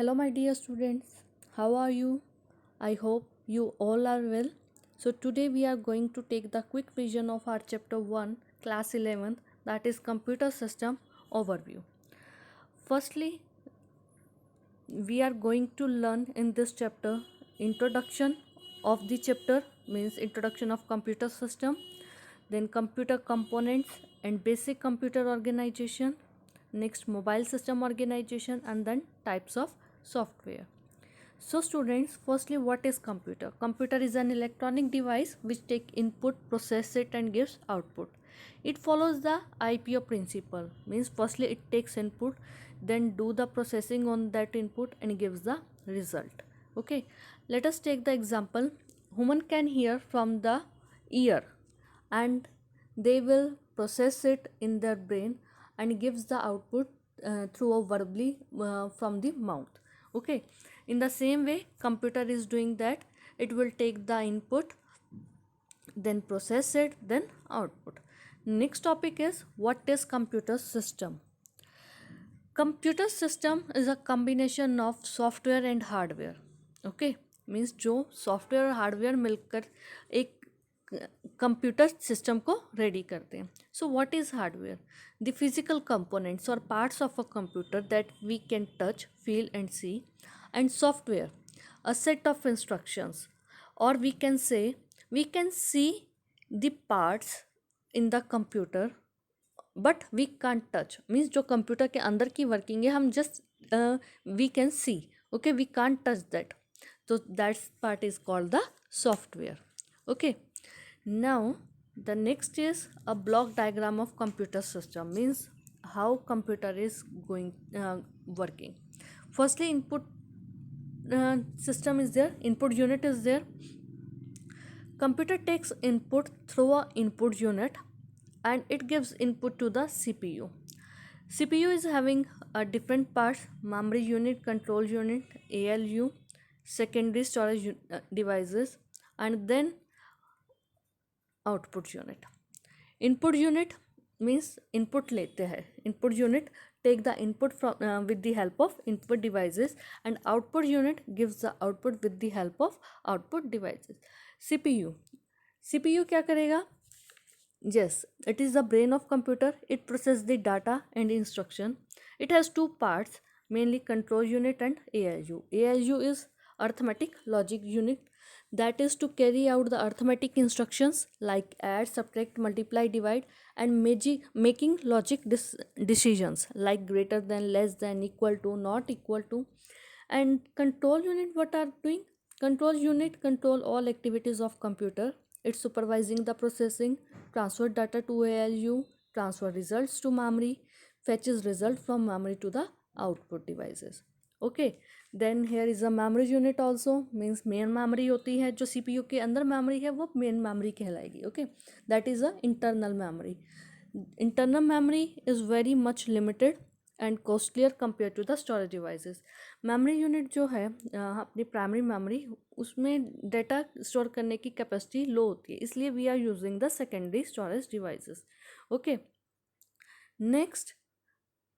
Hello, my dear students. How are you? I hope you all are well. So, today we are going to take the quick vision of our chapter 1, class 11th, that is Computer System Overview. Firstly, we are going to learn in this chapter introduction of the chapter, means introduction of computer system, then computer components and basic computer organization, next mobile system organization, and then types of software. So students, firstly, what is computer? Computer is an electronic device which take input, process it and gives output. It follows the IPO principle, means firstly it takes input, then do the processing on that input and gives the result. Okay, let us take the example. Human can hear from the ear and they will process it in their brain and gives the output through a verbally from the mouth. Okay, in the same way computer is doing that. It will take the input, then process it, then output. Next topic is what is computer system. Computer system is a combination of software and hardware. Okay, means जो software और hardware मिलकर एक computer system को ready करते हैं. So what is hardware? The physical components और parts of a computer that we can touch, feel and see. And software, a set of instructions, or we can see the parts in the computer but we can't touch. Means जो computer के अंदर की working है हम just we can see, okay, we can't touch that. तो that's part is called the software. Okay, now the next is a block diagram of computer system, means how computer is going working. Firstly, input system is there, input unit is there. Computer takes input through a input unit and it gives input to the CPU. CPU is having a different parts: memory unit, control unit, ALU, secondary storage devices, and then output unit. Input unit means input लेते हैं. Input unit take the input from with the help of input devices, and output unit gives the output with the help of output devices. CPU क्या करेगा? Yes, it is the brain of computer. It processes the data and instruction. It has two parts, mainly control unit and ALU. ALU is arithmetic logic unit, that is to carry out the arithmetic instructions like add, subtract, multiply, divide, and making logic decisions like greater than, less than, equal to, not equal to. And control unit, what are doing? Control unit control all activities of computer. It's supervising the processing, transfer data to ALU, transfer results to memory, fetches result from memory to the output devices. Okay, then here is a memory unit also, means main memory होती है जो CPU के अंदर memory है वो main memory कहलाएगी. Okay, that is a internal memory. Internal memory is very much limited and costlier compared to the storage devices. Memory unit जो है अपनी प्राइमरी मेमोरी, उसमें डेटा स्टोर करने की कैपेसिटी लो होती है, इसलिए we are using the secondary storage devices. Okay, next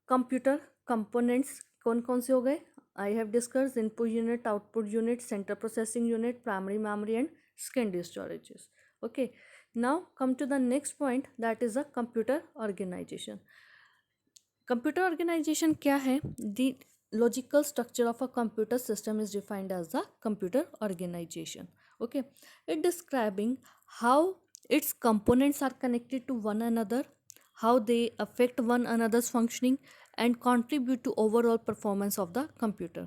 computer components कौन कौन से हो गए? I have discussed input unit, output unit, central processing unit, primary memory and secondary storages. Okay, now come to the next point, that is a computer organization. Computer organization क्या है? द logical structure of a computer system is defined as the computer organization. Okay, it describing how its components are connected to one another, how they affect one another's functioning and contribute to overall performance of the computer.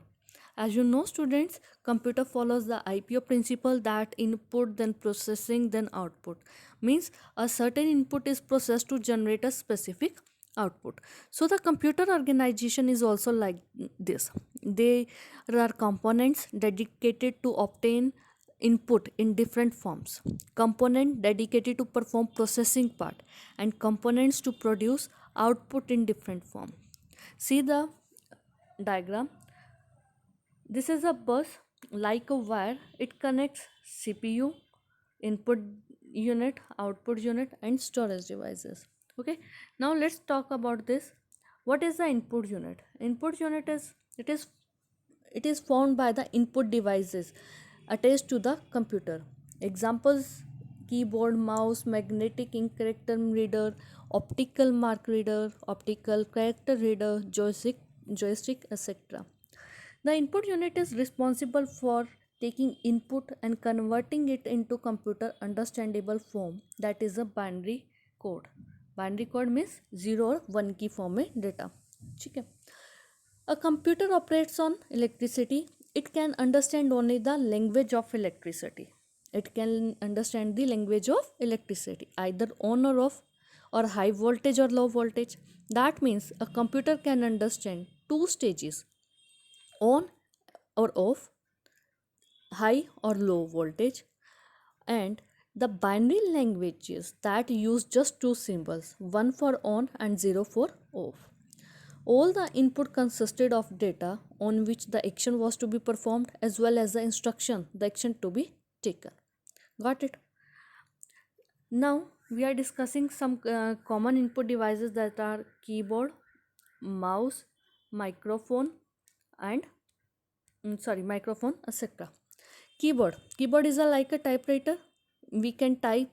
As you know students, computer follows the IPO principle, that input then processing then output, means a certain input is processed to generate a specific output. So the computer organization is also like this. There are components dedicated to obtain input in different forms, component dedicated to perform processing part, and components to produce output in different form. See the diagram. This is a bus like a wire. It connects CPU, input unit, output unit, and storage devices. Okay, now let's talk about this. What is the input unit? Input unit is, it is it is formed by the input devices attached to the computer. Examples: keyboard, mouse, magnetic ink character reader, optical mark reader, optical character reader, joystick, etc. The input unit is responsible for taking input and converting it into computer understandable form, that is a binary code. Binary code means 0 और 1 की form में data. ठीक है. A computer operates on electricity. It can understand only the language of electricity. It can understand the language of electricity, either on or off, or high voltage or low voltage. That means a computer can understand two stages: on or off, high or low voltage, and the binary languages that use just two symbols, one for on and zero for off. All the input consisted of data on which the action was to be performed, as well as the instruction, the action to be taken. Got it? Now we are discussing some common input devices that are keyboard, mouse, microphone, and microphone, etc. Keyboard is like a typewriter. We can type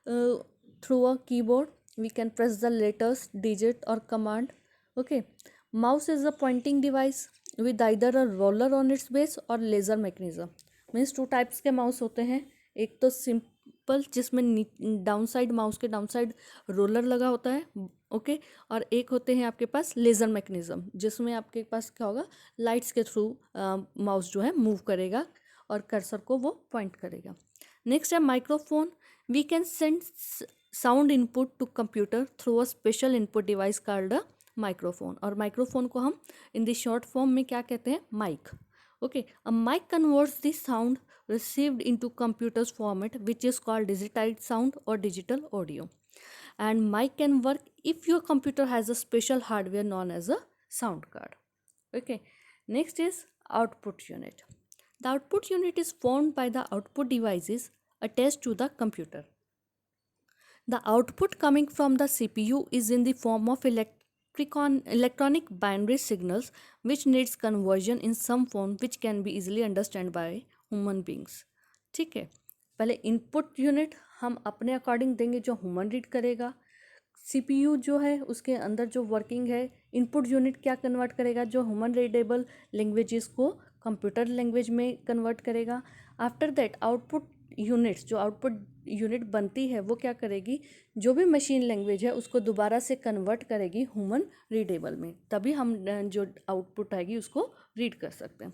uh, through a keyboard. We can press the letters, digit, or command. Okay. Mouse is a pointing device with either a roller on its base or laser mechanism. Means two types के mouse होते हैं. एक तो simple जिसमें down side, mouse के down side roller लगा होता है. ओके. और एक होते हैं आपके पास लेज़र मैकेनिज्म, जिसमें आपके पास क्या होगा, लाइट्स के थ्रू माउस जो है मूव करेगा और कर्सर को वो पॉइंट करेगा. नेक्स्ट है microphone. We can send sound input to computer through a special input device called a microphone. और माइक्रोफोन को हम इन द शॉर्ट फॉर्म में क्या कहते हैं, mic. Okay. A mic converts the sound received into computer's format, which is called digitized sound or digital audio. And mic can work if your computer has a special hardware known as a sound card. Okay. Next is output unit. The output unit is formed by the output devices attached to the computer. The output coming from the CPU is in the form of electronic binary signals, which needs conversion in some form which can be easily understood by human beings. ठीक है. पहले input unit हम अपने according देंगे जो human read करेगा. CPU जो है उसके अंदर जो वर्किंग है, इनपुट यूनिट क्या कन्वर्ट करेगा, जो ह्यूमन रीडेबल लैंग्वेजेस को कंप्यूटर लैंग्वेज में कन्वर्ट करेगा. आफ्टर दैट आउटपुट यूनिट्स, जो आउटपुट यूनिट बनती है वो क्या करेगी, जो भी मशीन लैंग्वेज है उसको दोबारा से कन्वर्ट करेगी ह्यूमन रीडेबल में, तभी हम जो आउटपुट आएगी उसको रीड कर सकते हैं.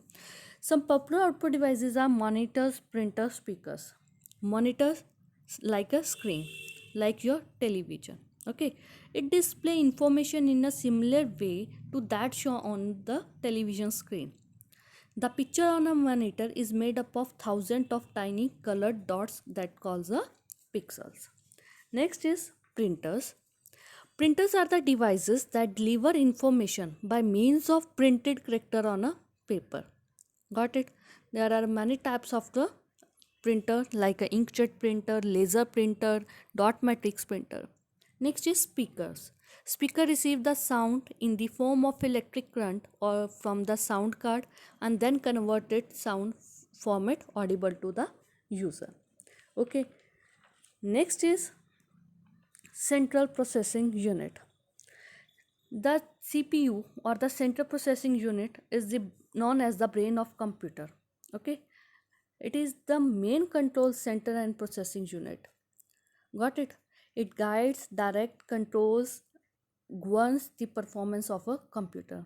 Some popular output devices are monitors, printers, speakers. Monitors like a screen, like your television. Okay. It display information in a similar way to that shown on the television screen. The picture on a monitor is made up of thousands of tiny colored dots that calls the pixels. Next is printers. Printers are the devices that deliver information by means of printed character on a paper. Got it? There are many types of the printer, like a inkjet printer, laser printer, dot matrix printer. Next is speakers. Speaker receive the sound in the form of electric current or from the sound card and then converted sound format audible to the user. Okay. Next is central processing unit. The CPU or the central processing unit is known as the brain of computer. Okay. It is the main control center and processing unit. Got it? It guides, direct, controls, governs the performance of a computer.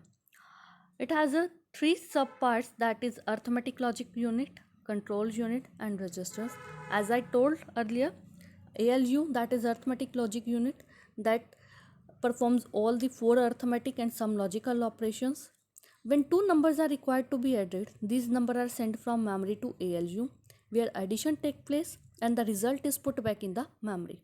It has a three subparts, that is arithmetic logic unit, control unit, and registers. As I told earlier, ALU, that is arithmetic logic unit, that performs all the four arithmetic and some logical operations. When two numbers are required to be added, these numbers are sent from memory to ALU, where addition takes place and the result is put back in the memory.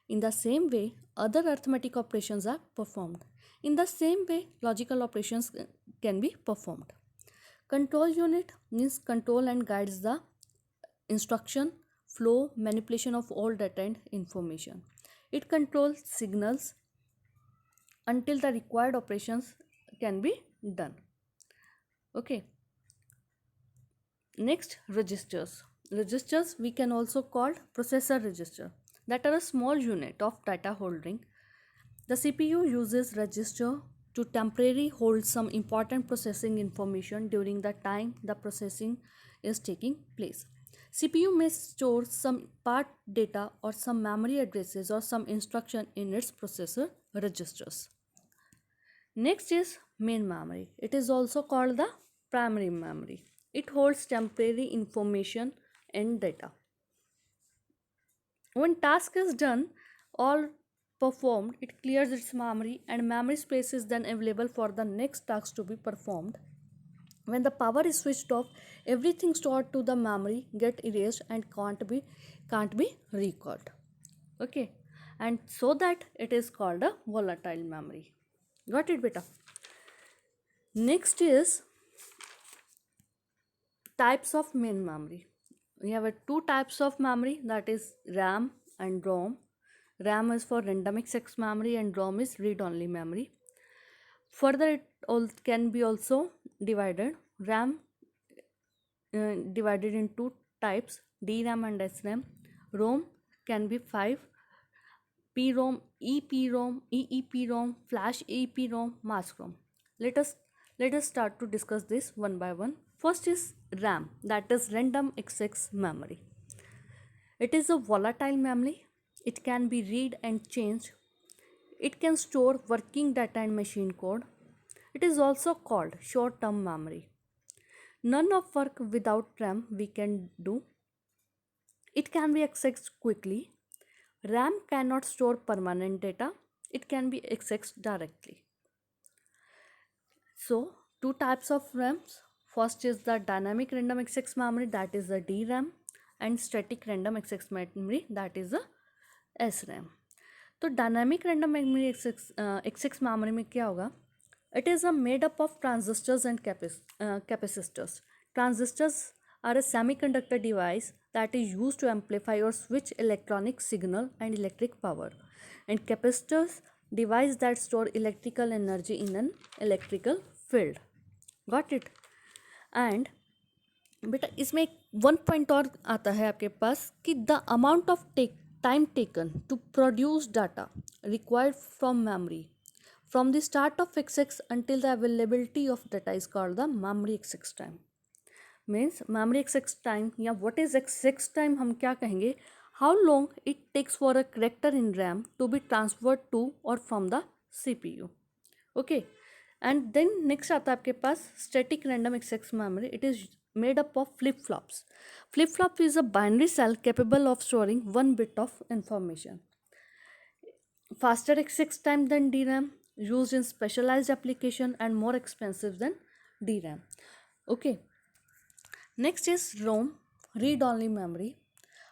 In the same way, other arithmetic operations are performed. In the same way, logical operations can be performed. Control unit means control and guides the instruction, flow, manipulation of all data and information. It controls signals until the required operations can be done. Okay. Next, registers. Registers we can also call processor register, that are a small unit of data holding. The CPU uses register to temporarily hold some important processing information during the time the processing is taking place. CPU may store some part data or some memory addresses or some instruction in its processor registers. Next is main memory. It is also called the primary memory. It holds temporary information and data. When task is done or performed, it clears its memory and memory space is then available for the next task to be performed. When the power is switched off, everything stored to the memory get erased and can't be recalled. Okay, and so that it is called a volatile memory. Got it, beta? Next is types of main memory. We have two types of memory, that is RAM and ROM. RAM is for random access memory and ROM is read-only memory. Further, it all can be also divided. RAM divided in two types, DRAM and SRAM. ROM can be 5: PROM, EPROM, EEPROM, Flash EEPROM, mask ROM. Let us start to discuss this one by one. First is RAM, that is random access memory. It is a volatile memory. It can be read and changed. It can store working data and machine code. It is also called short-term memory. None of work without RAM we can do. It can be accessed quickly. RAM cannot store permanent data. It can be accessed directly. So, two types of RAMs. First is the dynamic random access memory, that is the DRAM, and static random access memory, that is the SRAM. तो dynamic random memory access memory में क्या होगा? It is a made up of transistors and capacitors. Transistors are a semiconductor device that is used to amplify or switch electronic signal and electric power, and capacitors device that store electrical energy in an electrical field. Got it? And बेटा इसमें एक one point और आता है आपके पास कि the amount of time taken to produce data required from memory from the start of access until the availability of data is called the memory access time. Means memory access time या what is access time हम क्या कहेंगे? How long it takes for a character in RAM to be transferred to और from the CPU. Okay, and then next आता है आपके पास static random access memory. It is made up of flip-flops. Flip-flop is a binary cell capable of storing one bit of information. Faster access time than DRAM, used in specialized application and more expensive than DRAM. Okay. Next is ROM, read-only memory.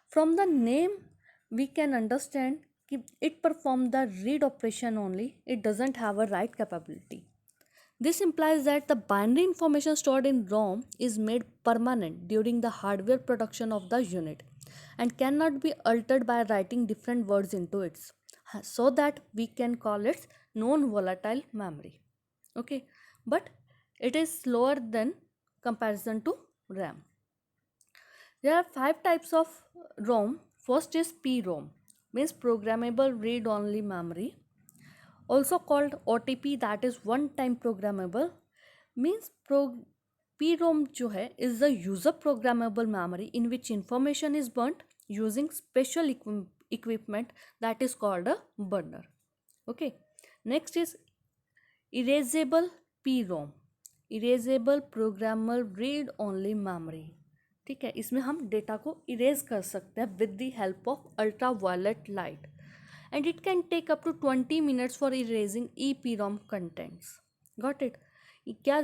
From the name, we can understand that it performs the read operation only. It doesn't have a write capability. This implies that the binary information stored in ROM is made permanent during the hardware production of the unit and cannot be altered by writing different words into it, so that we can call it non-volatile memory. Okay, but it is slower than comparison to RAM. There are 5 types of ROM. First is PROM, means programmable read-only memory. Also called OTP, that is one time programmable. Means PROM जो है is the user programmable memory in which information is burnt using special equipment that is called a burner. Okay, next is erasable PROM, erasable programmable read only memory. ठीक है, इसमें हम data को erase कर सकते हैं with the help of ultra violet light, and it can take up to 20 minutes for erasing EPROM contents. Got it? क्या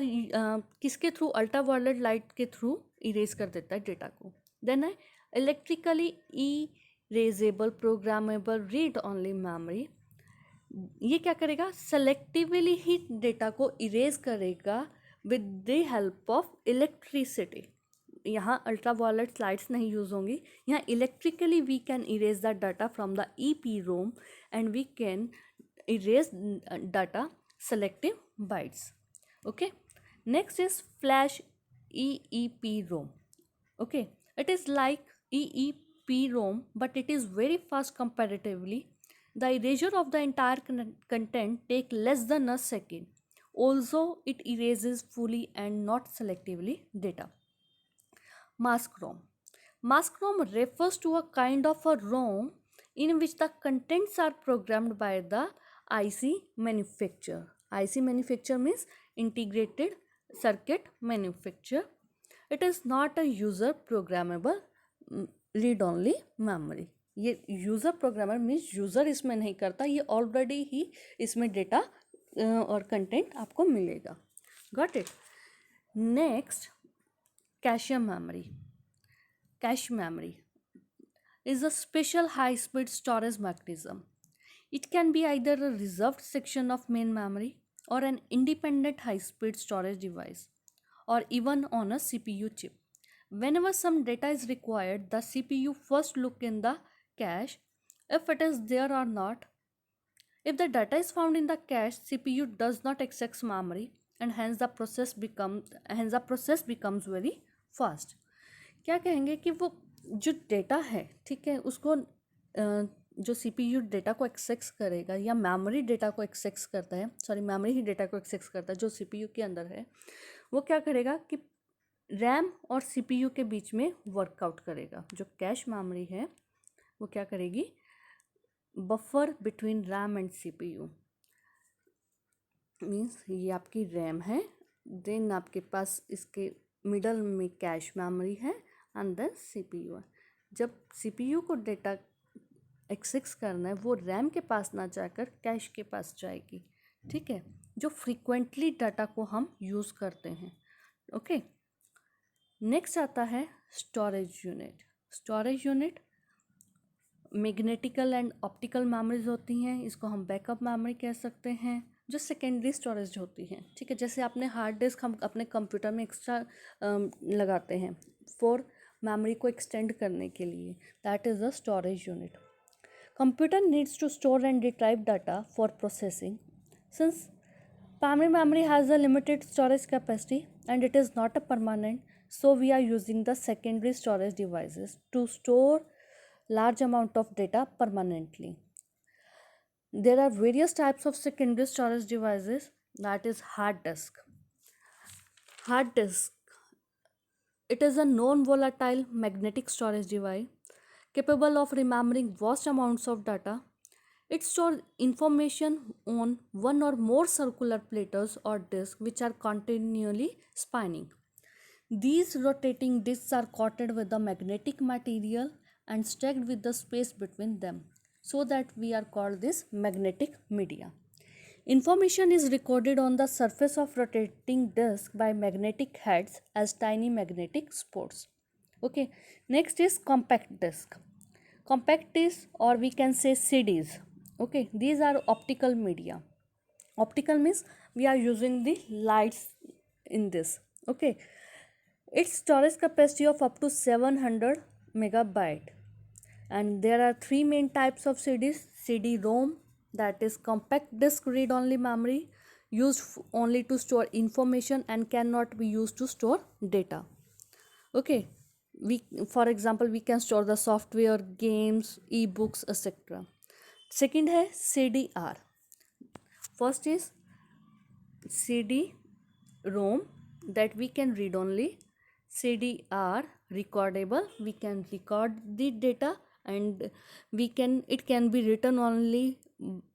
किसके थ्रू? अल्ट्रा वायलेट लाइट के थ्रू इरेज कर देता है डेटा को. देन है electrically erasable programmable read only memory. ये क्या करेगा? सेलेक्टिवली ही डेटा को इरेज करेगा with the help of electricity. यहाँ अल्ट्रा वायलेट लाइट्स नहीं यूज होंगी, यहाँ electrically we can erase the data from the EPROM and we can erase data selective bytes. Okay, next is flash EEPROM. Okay, it is like EEPROM, but it is very fast comparatively. The erasure of the entire content take less than a second. Also, it erases fully and not selectively data. Mask ROM. Mask ROM refers to a kind of a ROM in which the contents are programmed by the IC manufacturer. IC manufacturer means integrated circuit manufacturer. It is not a user programmable read only memory. ये user programmer means user इसमें नहीं करता, ये already ही इसमें data और content आपको मिलेगा. Got it. Next, cache memory. Cache memory is a special high-speed storage mechanism. It can be either a reserved section of main memory or an independent high-speed storage device, or even on a CPU chip. Whenever some data is required, the CPU first look in the cache if it is there or not. If the data is found in the cache, CPU does not access memory and hence the process becomes very fast. क्या कहेंगे कि वो जो data है, ठीक है, उसको जो CPU डेटा को एक्सेस करेगा या मेमोरी डेटा को एक्सेस करता है, सॉरी मेमोरी ही डेटा को एक्सेस करता है जो CPU के अंदर है, वो क्या करेगा कि रैम और CPU के बीच में वर्कआउट करेगा. जो कैश मेमोरी है वो क्या करेगी, buffer between RAM and CPU. Means ये आपकी रैम है, देन आपके पास इसके मिडल में कैश मेमोरी है एंड देन CPU है. जब CPU को डेटा एक्सेस करना है वो रैम के पास ना जाकर कैश के पास जाएगी. ठीक है, जो फ्रीक्वेंटली डाटा को हम यूज़ करते हैं. ओके, नेक्स्ट आता है storage unit. Storage unit magnetical and optical memories होती हैं, इसको हम बैकअप मेमोरी कह सकते हैं, जो सेकेंडरी स्टोरेज होती हैं. ठीक है, जैसे आपने हार्ड डिस्क हम अपने कंप्यूटर में एक्स्ट्रा लगाते हैं फॉर मेमोरी को एक्सटेंड करने के लिए, that is the storage unit. Computer needs to store and retrieve data for processing. Since primary memory has a limited storage capacity and it is not a permanent, so we are using the secondary storage devices to store large amount of data permanently. There are various types of secondary storage devices, that is hard disk. Hard disk, it is a non-volatile magnetic storage device capable of remembering vast amounts of data. It stores information on one or more circular platters or disks which are continually spinning. These rotating disks are coated with the magnetic material and stacked with the space between them, so that we are called this magnetic media. Information is recorded on the surface of rotating disk by magnetic heads as tiny magnetic spots. Okay, next is compact disk. Compact disc, or we can say CDs. Okay, these are optical media. Optical means we are using the lights in this. Okay, its storage capacity of up to 700 megabyte, and there are three main types of CDs. CD-ROM, that is compact disk read only memory, used only to store information and cannot be used to store data. Okay, we, for example, we can store the software, games, ebooks, etc. Second है CDR. First is CD-ROM, that we can read only. CDR, recordable, we can record the data and it can be written only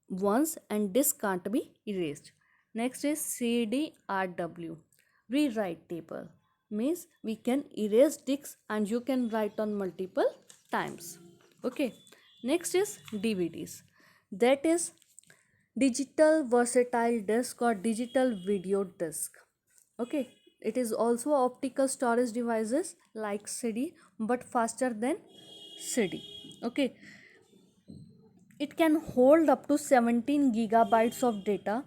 once and disk can't be erased. Next is CDRW, rewrite table, means we can erase disks and you can write on multiple times. Okay, next is DVDs, that is digital versatile disk or digital video disk. Okay, it is also optical storage devices like CD but faster than CD. Okay, it can hold up to 17 gigabytes of data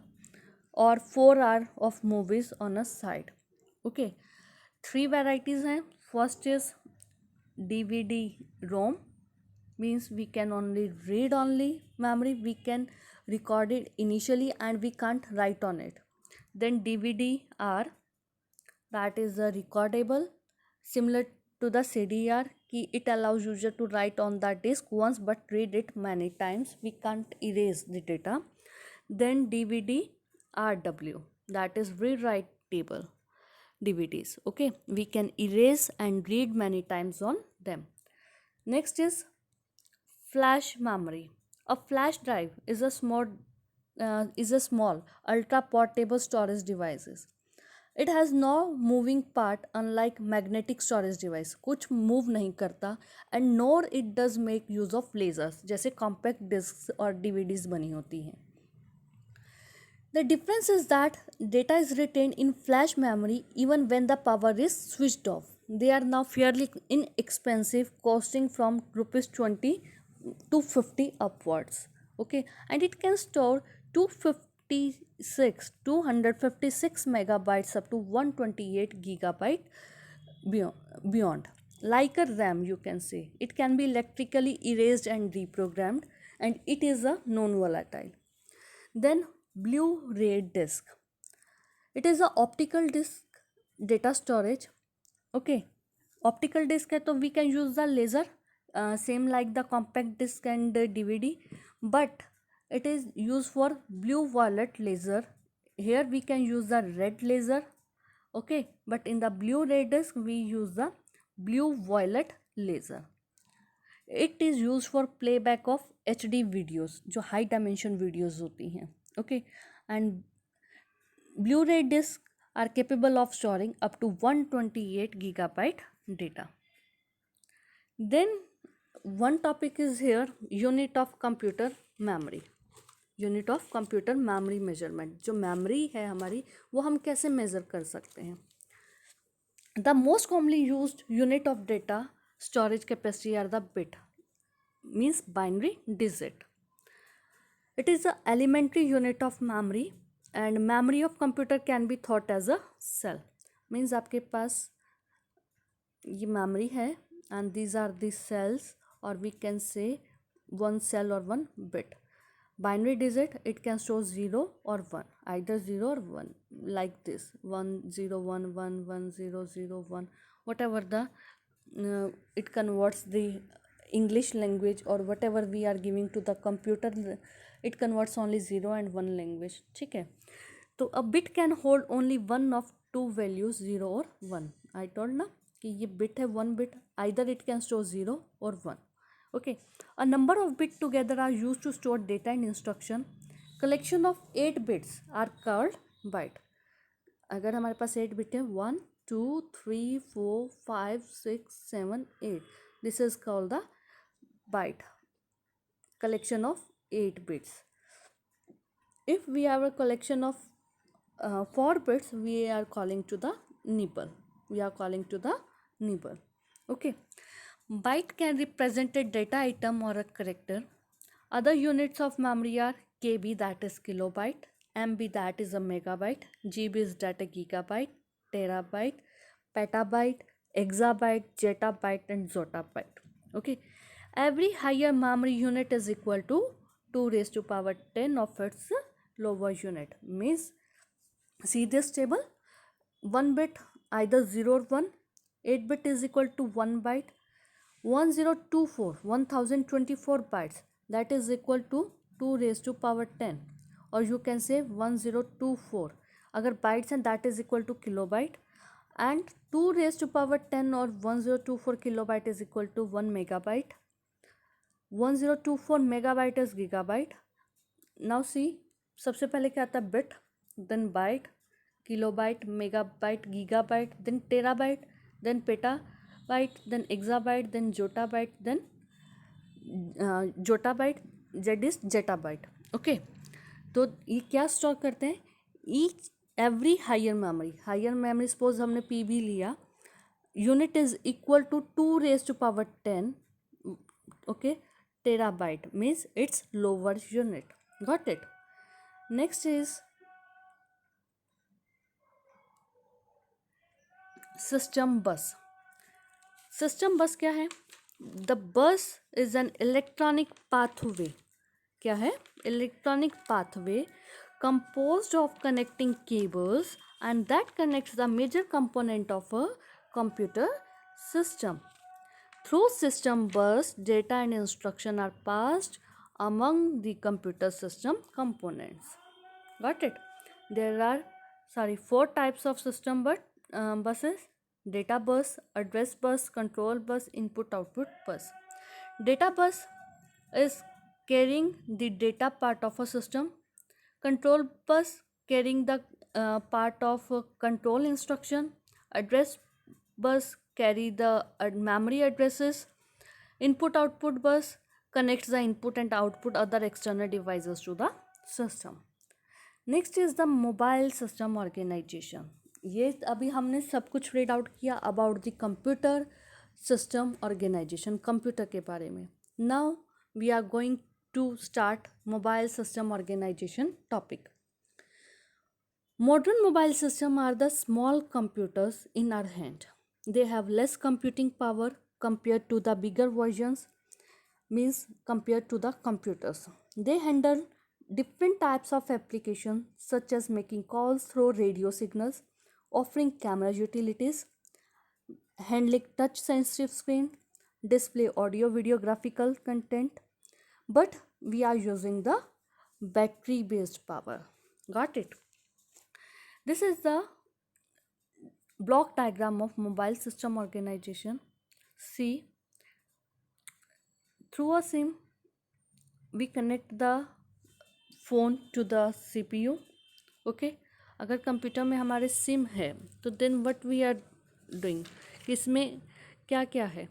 or 4 hours of movies on a side. Okay, three varieties हैं. First is DVD-ROM, means we can only read only memory, we can record it initially and we can't write on it. Then DVD-R, that is a recordable, similar to the CDR key. It allows user to write on the disk once but read it many times. We can't erase the data. Then DVD RW, that is rewritable DVDs. Okay, we can erase and read many times on them. Next is flash memory. A flash drive is a small ultra portable storage devices. It has no moving part unlike magnetic storage device. कुछ move नहीं करता and nor it does make use of lasers जैसे compact discs और DVDs बनी होती हैं. The difference is that data is retained in flash memory even when the power is switched off. They are now fairly inexpensive, costing from rupees 20 to 50 upwards. Okay, and it can store 256 megabytes up to 128 gigabyte beyond. Like a RAM, you can say. It can be electrically erased and reprogrammed, and it is a non-volatile. Then Blu-ray disc. It is a optical disc data storage. Okay, optical disc है तो we can use the laser, same like the compact disc and DVD, but it is used for blue violet laser. Here we can use the red laser. Okay, but in the Blu-ray disc we use the blue violet laser. It is used for playback of HD videos जो high dimension videos होती हैं. Okay, and Blu-ray discs are capable of storing up to 128 gigabyte data. Then one topic is here, unit of computer memory. Unit of computer memory measurement. जो memory है हमारी वो हम कैसे measure कर सकते हैं. The most commonly used unit of data storage capacity are the bit, means binary digit. It is a elementary unit of memory and memory of computer can be thought as a cell. Means आपके पास ये memory है and these are the cells, और we can say one cell और one bit. Binary digit, it can store 0 or 1, either 0 or 1, like this 1 0 1 1 1 0 0 1, whatever the it converts the English language or whatever we are giving to the computer, it converts only 0 and 1 language. ठीक है, तो a bit can hold only one of two values, 0 or 1. I told ना कि ये bit है, one bit, either it can store 0 or 1. Okay, a number of bits together are used to store data and instruction. Collection of 8 bits are called byte. अगर हमारे पास 8 bit है, 1 2 3 4 5 6 7 8, this is called the byte. Collection of 8 bits. If we have a collection of 4 bits, we are calling to the nibble. Okay. Byte can represent a data item or a character. Other units of memory are KB, that is kilobyte, MB, that is a megabyte, GB is that a gigabyte, terabyte, petabyte, exabyte, zettabyte and zottabyte. Okay, every higher memory unit is equal to 2 raised to power 10 of its lower unit. Means see this table, 1 bit either 0 or 1, 8 bit is equal to 1 byte, 1024 bytes, that is equal to 2 raised to power 10, or you can say 1024. अगर bytes हैं that is equal to kilobyte, and 2 raised to power 10 or 1024 kilobyte is equal to 1 megabyte. 1024 megabyte is gigabyte. Now see, सबसे पहले क्या आता है bit, then byte, kilobyte, megabyte, gigabyte, then terabyte, then petabyte, then exabyte, then zottabyte, then zottabyte, z is zettabyte. Okay, तो ये क्या store करते हैं, each every higher memory suppose हमने पी भी लिया, unit is equal to 2 raised to power 10. Okay, terabyte means its lower unit. Got it? Next is system bus. System bus क्या है? The bus is an electronic pathway. क्या है? Electronic pathway composed of connecting cables and that connects the major component of a computer system. Through system bus, data and instruction are passed among the computer system components. Got it? There are four types of system buses: data bus, address bus, control bus, input output bus. Data bus is carrying the data part of a system. Control bus carrying the part of control instruction. Address bus carry the memory addresses. Input output bus connects the input and output other external devices to the system. Next is the mobile system organization. ये अभी हमने सब कुछ read out किया about the computer system organization, computer के बारे में. Now we are going to start mobile system organization topic. Modern mobile systems are the small computers in our hand. They have less computing power compared to the bigger versions, means compared to the computers. They handle different types of applications such as making calls through radio signals, offering camera utilities, handling touch sensitive screen, display audio video graphical content, but we are using the battery based power. Got it? This is the block diagram of mobile system organization. See, through a SIM we connect the phone to the CPU. Okay, अगर computer में हमारे SIM है तो then what we are doing, इसमें क्या क्या है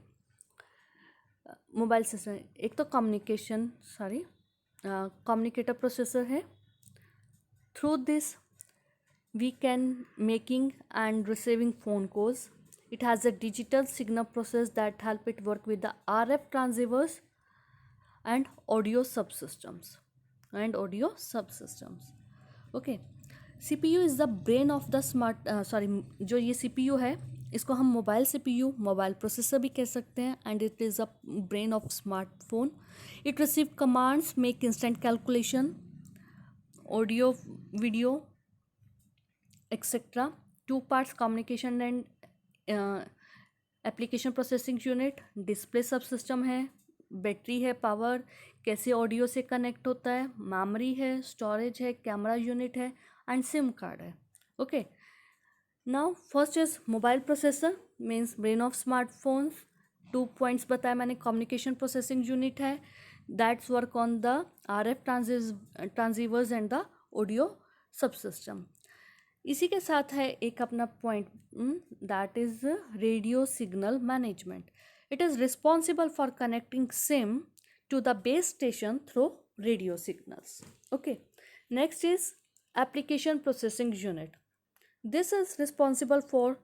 mobile system. एक तो कम्युनिकेटर प्रोसेसर है. Through this we can making and receiving phone calls. It has a digital signal process that help it work with the RF transceivers and audio subsystems. Okay, CPU is the brain of the जो ये CPU है इसको हम mobile processor भी कह सकते हैं, and it is a brain of smartphone. It receive commands, make instant calculation, audio video etc. Two parts: communication and application processing unit. Display सब सिस्टम है, बैटरी है, पावर, कैसे ऑडियो से कनेक्ट होता है, मेमोरी है, स्टोरेज है, camera unit है, एंड सिम कार्ड है. Okay, now first is mobile processor means brain of smartphones. 2 points बताया मैंने. कम्युनिकेशन प्रोसेसिंग यूनिट है, that's work on the RF transceivers and the audio sub system. इसी के साथ है एक अपना point, that is radio signal management. It is responsible for connecting SIM to the base station through radio signals. Okay, next is application processing unit. This is responsible for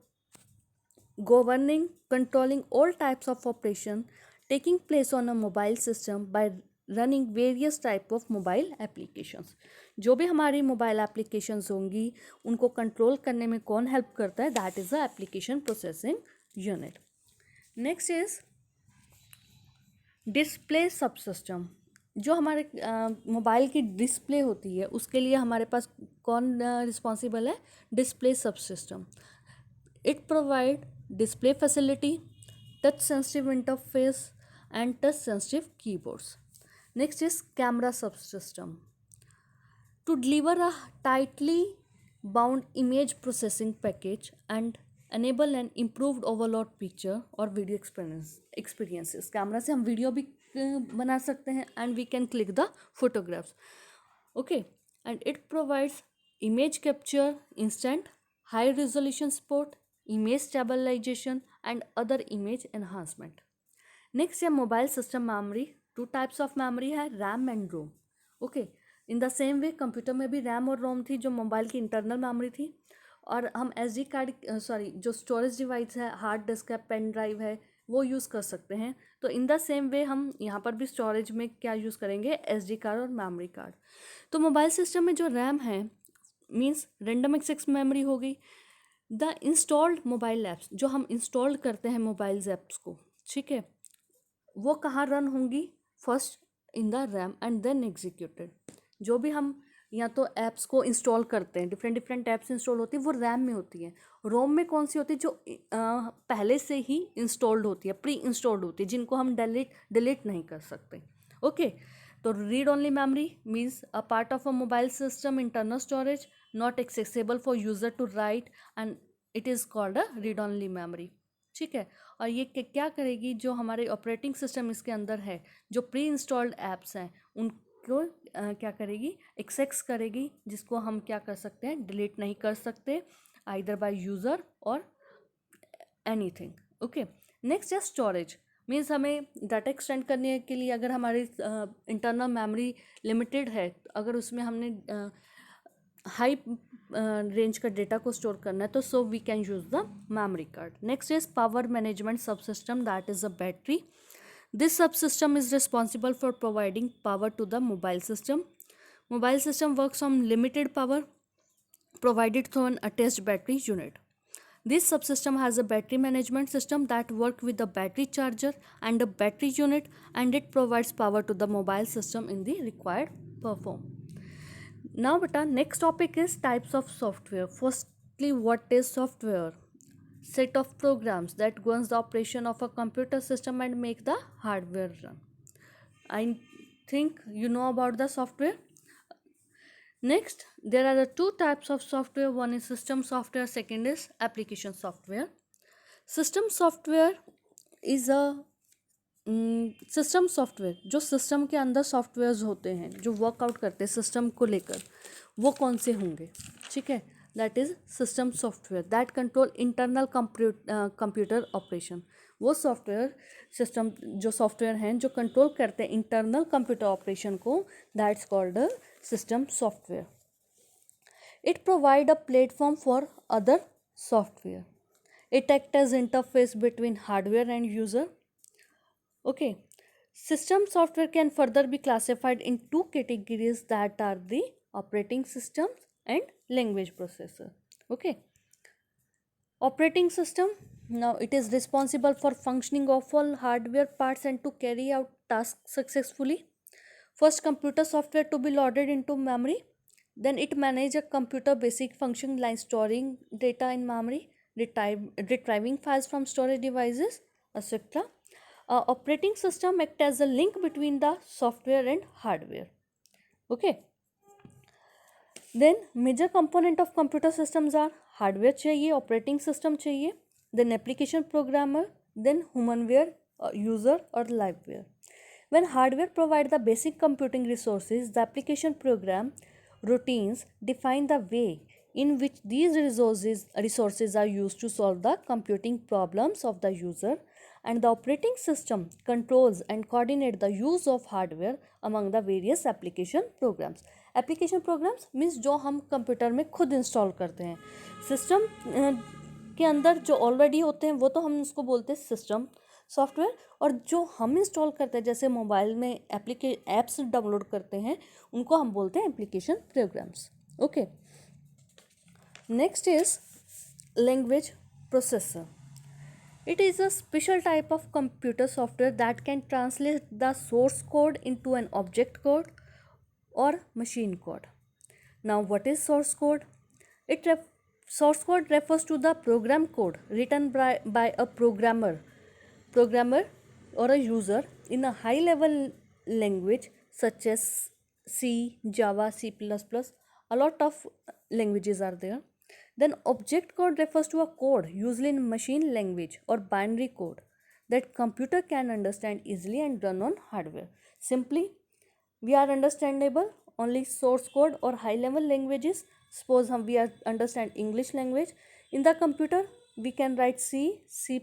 governing, controlling all types of operation taking place on a mobile system by running various type of mobile applications. जो भी हमारी mobile applications होंगी उनको control करने में कौन help करता है, that is the application processing unit. Next is display सब सिस्टम. जो हमारे मोबाइल की डिस्प्ले होती है उसके लिए हमारे पास कौन रिस्पॉन्सिबल है, डिस्प्ले सब system. It provide display facility, touch sensitive interface and touch sensitive keyboards. Next is camera subsystem. To deliver a tightly bound image processing package and enable an improved overall picture or video experiences. Camera से हम video भी बना सकते हैं and we can click the photographs. Okay, and it provides image capture, instant high resolution support, image stabilization and other image enhancement. Next है mobile system memory. 2 types of memory है, RAM and ROM. Okay, in the same way computer में भी RAM और रोम थी जो mobile की internal memory थी, और हम SD कार्ड जो स्टोरेज डिवाइस है, हार्ड डिस्क है, पेन ड्राइव है, वो यूज़ कर सकते हैं. तो इन द सेम वे हम यहाँ पर भी स्टोरेज में क्या यूज़ करेंगे, SD कार्ड और मेमोरी कार्ड. तो मोबाइल सिस्टम में जो रैम है मीन्स रैंडम एक्सेस मेमोरी हो गई. द इंस्टॉल्ड मोबाइल ऐप्स, जो हम इंस्टॉल करते हैं मोबाइल ऐप्स को, ठीक है, वो कहाँ रन होंगी, first in the RAM and then executed. जो भी हम या तो ऐप्स को इंस्टॉल करते हैं, डिफरेंट डिफरेंट ऐप्स इंस्टॉल होती है, वो रैम में होती है। रोम में कौन सी होती है? जो पहले से ही इंस्टॉल्ड होती है, प्री इंस्टॉल्ड होती है, जिनको हम डिलीट नहीं कर सकते। ओके, तो read only memory means a part of a mobile system internal storage not accessible for user to write and it is called a read only memory. ठीक है, और ये क्या करेगी, जो हमारे ऑपरेटिंग सिस्टम इसके अंदर है, जो प्री इंस्टॉल्ड ऐप्स हैं उनको क्या करेगी, एक्सेस करेगी, जिसको हम क्या कर सकते हैं, डिलीट नहीं कर सकते आइदर बाय यूज़र और एनीथिंग। ओके, नेक्स्ट है स्टोरेज मीन्स हमें डाटा एक्सटेंड करने के लिए अगर हमारी इंटरनल मेमोरी लिमिटेड है, अगर उसमें हमने हाई रेंज का डेटा को स्टोर करना है तो so we can use the memory card. Next is power management sub system that is a battery. This sub system is responsible for providing power to the mobile system. Mobile system works on limited power provided through an attached battery unit. This subsystem has a battery management system that works with a battery charger and a battery unit, and it provides power to the mobile system in the required perform. Now beta, next topic is types of software. Firstly, what is software? Set of programs that governs the operation of a computer system and make the hardware run. I think you know about the software. Next, there are the two types of software. One is system software, second is application software. System software is a system software, जो system के अंदर softwares होते हैं जो workout करते हैं system को लेकर, वो कौन से होंगे? ठीक है, that is system software that control internal computer operation. वो सॉफ्टवेयर सिस्टम जो सॉफ्टवेयर हैं जो कंट्रोल करते हैं इंटरनल कंप्यूटर ऑपरेशन को, that's called system software. It provide a platform for other software. It act as interface between hardware and user. Okay, system software can further be classified in two categories that are the operating systems and language processor. Okay, operating system, now it is responsible for functioning of all hardware parts and to carry out tasks successfully. First, computer software to be loaded into memory, then it manage a computer basic function like storing data in memory, retrieving files from storage devices, etc. Operating system act as a link between the software and hardware. Okay, then major component of computer systems are hardware चाहिए, operating system चाहिए, then application programmer, then humanware, user or liveware. When hardware provide the basic computing resources, the application program routines define the way in which these resources are used to solve the computing problems of the user, and the operating system controls and coordinate the use of hardware among the various application programs. Application programs means जो हम computer में खुद install करते हैं, system के अंदर जो already होते हैं वो तो हम उसको बोलते हैं सिस्टम सॉफ्टवेयर, और जो हम इंस्टॉल करते हैं जैसे मोबाइल में ऐप्स डाउनलोड करते हैं उनको हम बोलते हैं application programs. Okay, next is language processor. It is a special type of computer software that can translate the source code into an object code or machine code. Now, what is source code? Source code refers to the program code written by a programmer or a user in a high-level language such as C, Java, C++. A lot of languages are there. Then object code refers to a code usually in machine language or binary code that computer can understand easily and run on hardware. Simply, we are understandable only source code or high level languages. Suppose we are understand English language, in the computer we can write C, C++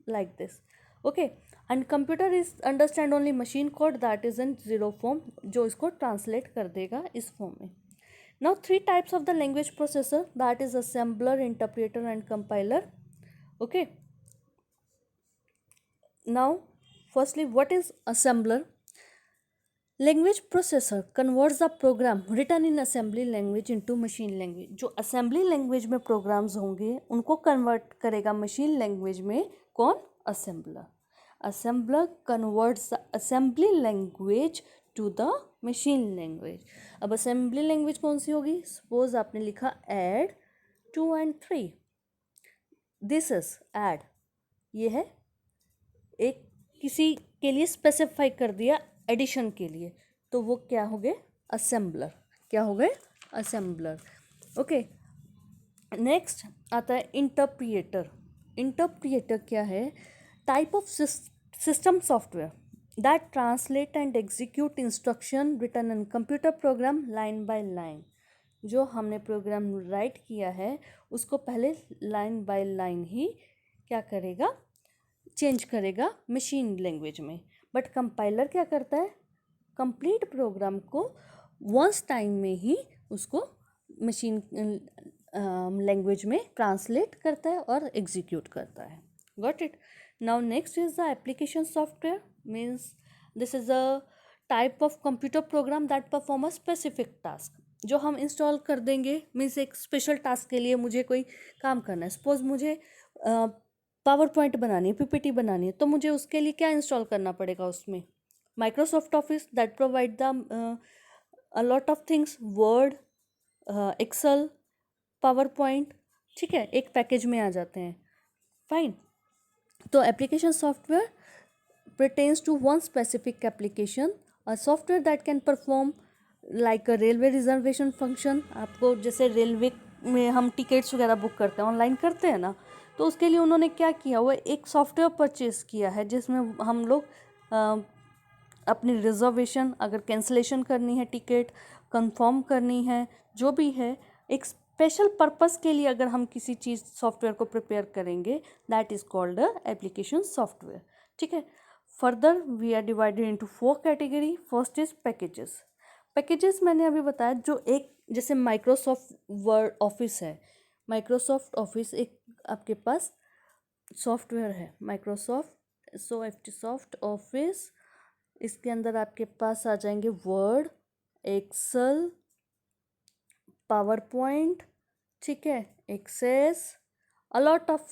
like this. Okay, and computer is understand only machine code that is in zero form, जो इसको translate कर देगा इस form में. Now, three types of the language processor, that is assembler, interpreter and compiler. Okay, now firstly, what is assembler? Language processor converts the program written in assembly language into machine language. जो assembly language में programs होंगे उनको convert करेगा machine language में कौन? Assembler. Assembler converts the assembly language to the machine language. अब assembly language कौन सी होगी? सपोज आपने लिखा add 2 and 3, this is add, ये है एक किसी के लिए स्पेसिफाई कर दिया एडिशन के लिए, तो वो क्या हो गए? असेंबलर। क्या हो गए? असेंबलर। ओके, नेक्स्ट आता है इंटरप्रिएटर। इंटरप्रिएटर क्या है? Type of system software that translate and execute instruction written in computer program line by line. जो हमने प्रोग्राम राइट किया है उसको पहले लाइन बाय लाइन ही क्या करेगा? चेंज करेगा मशीन लैंग्वेज में। बट कंपाइलर क्या करता है? कंप्लीट प्रोग्राम को वंस टाइम में ही उसको मशीन लैंग्वेज में ट्रांसलेट करता है और एग्जीक्यूट करता है। Got it? Now next is the application software. Means this is a type of computer program that perform a specific task. जो हम इंस्टॉल कर देंगे, मीन्स एक स्पेशल टास्क के लिए मुझे कोई काम करना है। सपोज मुझे पावर पॉइंट बनानी है, पीपीटी बनानी है, तो मुझे उसके लिए क्या इंस्टॉल करना पड़ेगा? उसमें Microsoft Office that provide the a lot of things, Word, Excel, power point, ठीक है, एक पैकेज में आ जाते हैं। फाइन। तो application software pertains to one specific application, a software that can perform like a railway reservation function। आपको जैसे railway में हम टिकट्स वगैरह बुक करते हैं, ऑनलाइन करते हैं ना, तो उसके लिए उन्होंने क्या किया हुआ? एक सॉफ्टवेयर परचेज किया है जिसमें हम लोग अपनी रिजर्वेशन, अगर कैंसिलेशन करनी है, टिकट कंफर्म करनी है, जो भी है, एक स्पेशल पर्पस के लिए अगर हम किसी चीज़ सॉफ्टवेयर को प्रिपेयर करेंगे, that is called a application software. ठीक है। Further we are divided into 4 category. First is packages. Packages मैंने अभी बताया, जो एक जैसे माइक्रोसॉफ्ट वर्ड ऑफिस है, माइक्रोसॉफ्ट ऑफिस एक आपके पास सॉफ्टवेयर है, माइक्रोसॉफ्ट ऑफिस। इसके अंदर आपके पास आ जाएंगे वर्ड, एक्सेल, पावर पॉइंट, ठीक है, access, a lot of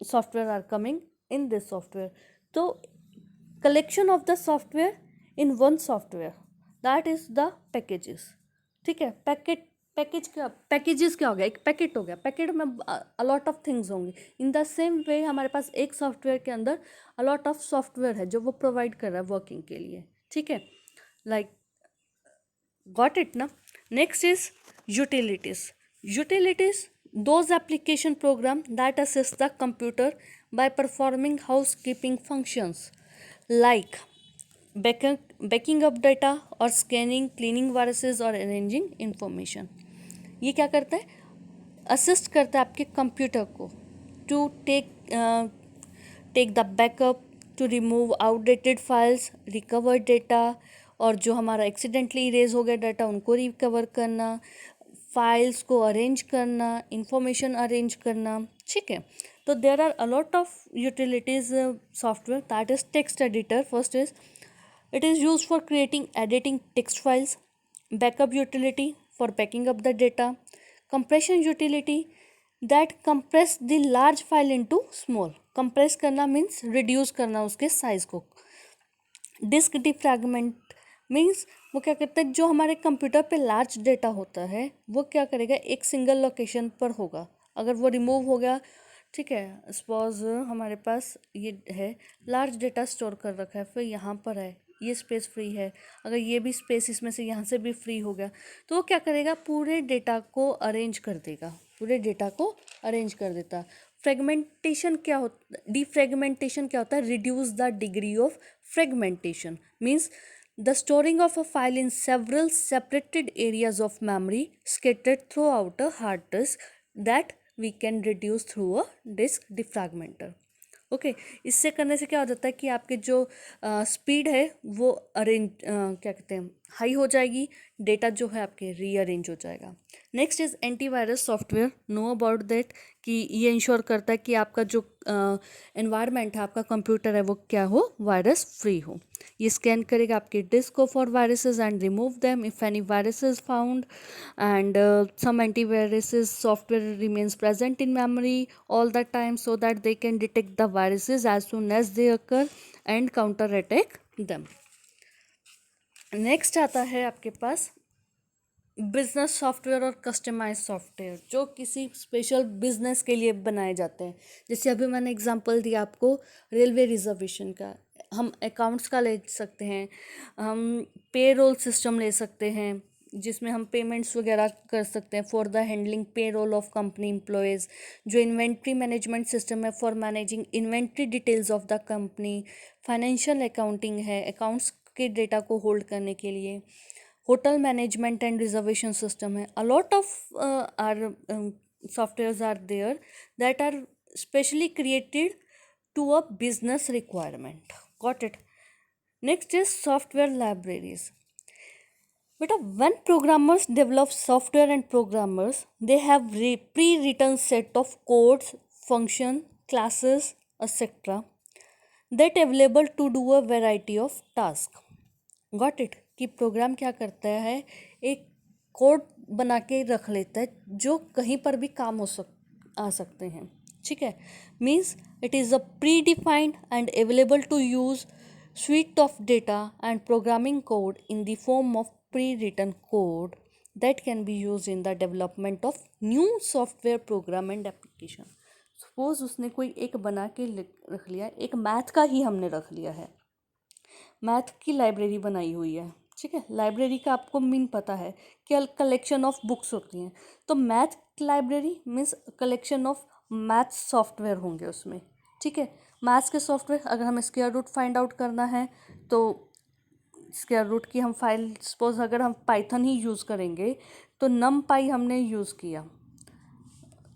software are coming in this software. तो collection of the software in one software, that is the packages. ठीक है। पैकेजेस क्या हो गया? एक पैकेट हो गया। पैकेट में अ लॉट ऑफ थिंग्स होंगे। इन द सेम वे हमारे पास एक सॉफ्टवेयर के अंदर अ लॉट ऑफ सॉफ्टवेयर है जो वो प्रोवाइड कर रहा है वर्किंग के लिए। ठीक है, लाइक गॉट इट ना। Next is utilities. Utilities, those application program that assist the computer by performing housekeeping functions like backing up data or scanning, cleaning viruses or arranging information। ये क्या करता है? असिस्ट करता है आपके कंप्यूटर को to take the backup, to remove outdated files, recover data, और जो हमारा एक्सीडेंटली इरेज हो गया डाटा उनको रिकवर करना, फाइल्स को अरेंज करना, इंफॉर्मेशन अरेंज करना। ठीक है। तो there are a lot of utilities software. That is text editor. First is it is used for creating, editing text files, backup utility for backing up the data, compression utility that compress the large file into small। compress करना means reduce करना उसके size को। Disc defragment means वो क्या करता है, जो हमारे कंप्यूटर पे लार्ज डेटा होता है वो क्या करेगा, एक सिंगल लोकेशन पर होगा। अगर वो रिमूव हो गया, ठीक है, सपोज हमारे पास ये है, लार्ज डेटा स्टोर कर रखा है, फिर यहाँ पर है, ये स्पेस फ्री है, अगर ये भी स्पेस इसमें से यहाँ से भी फ्री हो गया, तो वो क्या करेगा, पूरे डेटा को अरेंज कर देगा, पूरे डेटा को अरेंज कर देता। फ्रेगमेंटेशन क्या होता, डिफ्रेगमेंटेशन क्या होता है? Reduce the degree of fragmentation means the storing of a file in several separated areas of memory scattered throughout a hard disk that we can reduce through a disk defragmenter। Okay, इससे करने से क्या हो जाता है कि आपके जो स्पीड है वो अरेंज क्या कहते हैं, हाई हो जाएगी, डेटा जो है आपके रीअरेंज हो जाएगा। Next is antivirus software. Know about that कि ये इंश्योर करता है कि आपका जो एनवायरनमेंट है, आपका कंप्यूटर है, वो क्या हो, वायरस फ्री हो। ये स्कैन करेगा आपके डिस्क को for viruses and remove them if any virus is found, and some antiviruses software remains present in memory all the time so that they can detect the viruses as soon as they occur and counterattack them। Next आता है आपके पास business software और customise software, जो किसी special business के लिए बनाए जाते हैं। जैसे अभी मैंने एग्जांपल दिया आपको रेलवे रिजर्वेशन का, हम अकाउंट्स का ले सकते हैं, हम पेरोल सिस्टम ले सकते हैं जिसमें हम पेमेंट्स वगैरह कर सकते हैं for the handling payroll of company employees. जो इन्वेंट्री मैनेजमेंट सिस्टम है for managing inventory details of the company. Financial accounting है अकाउंट्स के डेटा को होल्ड करने के लिए। Hotel management and reservation system है। A lot of are softwares are there that are specially created to a business requirement. Got it? Next is software libraries. But when programmers develop software and programmers, they have pre-written set of codes, function, classes, etc. that available to do a variety of tasks. Got it? कि programme क्या करता है, एक code बना के रख लेता है जो कहीं पर भी काम आ सकते हैं। ठीक है, means it is a predefined and available to use suite of data and programming code in the form of pre-written code that can be used in the development of new software program and application. Suppose उसने कोई एक बना के रख लिया, एक math का ही हमने रख लिया है, मैथ की लाइब्रेरी बनाई हुई है। ठीक है, लाइब्रेरी का आपको मीन पता है कि कलेक्शन ऑफ बुक्स होती हैं, तो math library means collection of math software होंगे उसमें। ठीक है, मैथ्स के सॉफ्टवेयर, अगर हमें स्क्वायर रूट फाइंड आउट करना है तो स्क्वायर रूट की हम फाइल, सपोज अगर हम पाइथन ही यूज़ करेंगे तो नम पाई हमने यूज़ किया,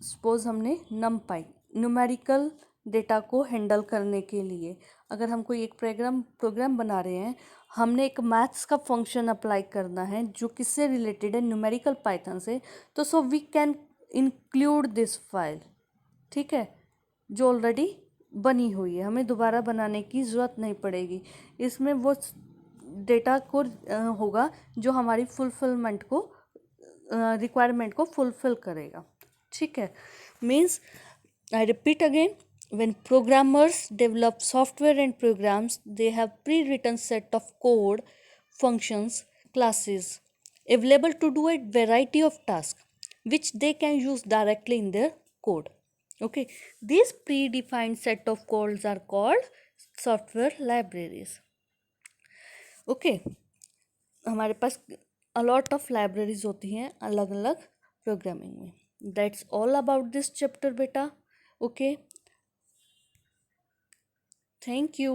सपोज हमने नम पाई न्यूमेरिकल डेटा को हैंडल करने के लिए, अगर हम कोई एक प्रोग्राम बना रहे हैं, हमने एक मैथ्स का फंक्शन अप्लाई करना है जो किससे रिलेटेड है, न्यूमेरिकल पाइथन से, तो so we can include this file. ठीक है, जो ऑलरेडी बनी हुई है, हमें दोबारा बनाने की ज़रूरत नहीं पड़ेगी। इसमें वो डेटा को होगा जो हमारी फुलफिलमेंट को रिक्वायरमेंट को फुलफिल करेगा। ठीक है, means I repeat again, when programmers develop software and programs, they have pre-written set of code, functions, classes available to do a variety of tasks which they can use directly in their code. Okay, these predefined set of codes are called software libraries. Okay, हमारे पास a lot of libraries होती हैं अलग अलग programming में। That's all about this chapter बेटा। Okay, thank you.